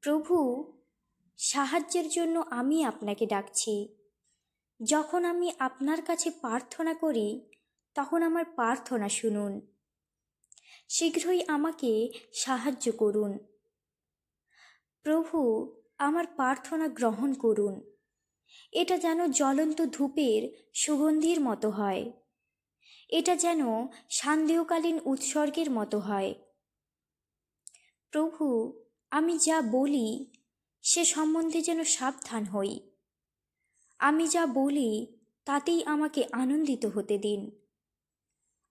প্রভু, সাহায্যের জন্য আমি আপনাকে ডাকছি। যখন আমি আপনার কাছে প্রার্থনা করি, তখন আমার প্রার্থনা শুনুন। শীঘ্রই আমাকে সাহায্য করুন। প্রভু, আমার প্রার্থনা গ্রহণ করুন। এটা যেন জ্বলন্ত ধূপের সুগন্ধির মতো হয়। এটা যেন সান্ধ্যকালীন উৎসর্গের মতো হয়। প্রভু, আমি যা বলি সে সম্বন্ধে যেন সাবধান হই। আমি যা বলি তাতেই আমাকে আনন্দিত হতে দিন।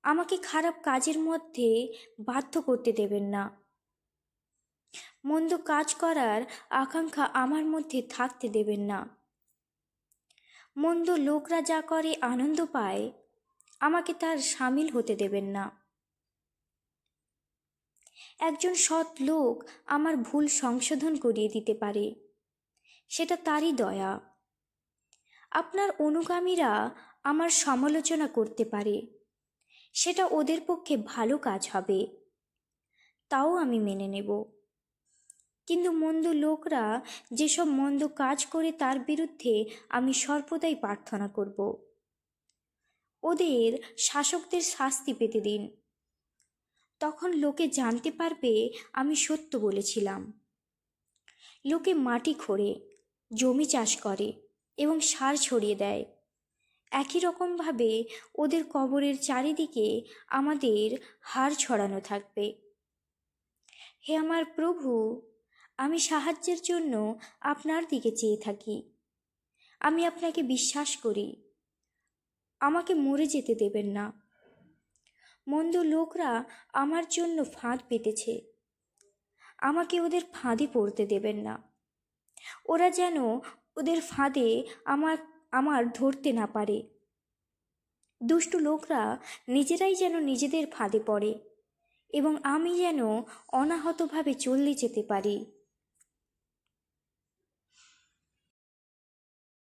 আমাকে খারাপ কাজের মধ্যে বাধ্য করতে দেবেন না। মন্দ কাজ করার আকাঙ্ক্ষা আমার মধ্যে থাকতে দেবেন না। মন্দ লোকরা যা করে আনন্দ পায়, আমাকে তার সামিল হতে দেবেন না। একজন সৎ লোক আমার ভুল সংশোধন করিয়ে দিতে পারে, সেটা তারই দয়া। আপনার অনুগামীরা আমার সমালোচনা করতে পারে, সেটা ওদের পক্ষে ভালো কাজ হবে, তাও আমি মেনে নেব। কিন্তু মন্দ লোকরা যেসব মন্দ কাজ করে তার বিরুদ্ধে আমি সর্বদাই প্রার্থনা করব। ওদের শাসকদের শাস্তি পেতে দিন। তখন লোকে জানতে পারবে আমি সত্য বলেছিলাম। লোকে মাটি খোঁড়ে, জমি চাষ করে এবং সার ছড়িয়ে দেয়। একই রকমভাবে ওদের কবরের চারিদিকে আমাদের হাড় ছড়ানো থাকবে। হে আমার প্রভু, আমি সাহায্যের জন্য আপনার দিকে চেয়ে থাকি। আমি আপনাকে বিশ্বাস করি। আমাকে মরে যেতে দেবেন না। মন্দ লোকরা আমার জন্য ফাঁদ পেতেছে, আমাকে ওদের ফাঁদে পড়তে দেবেন না। ওরা যেন ওদের ফাঁদে আমার ধরতে না পারে। দুষ্টু লোকরা নিজেরাই যেন নিজেদের ফাঁদে পড়ে এবং আমি যেন অনাহতভাবে চলে যেতে পারি।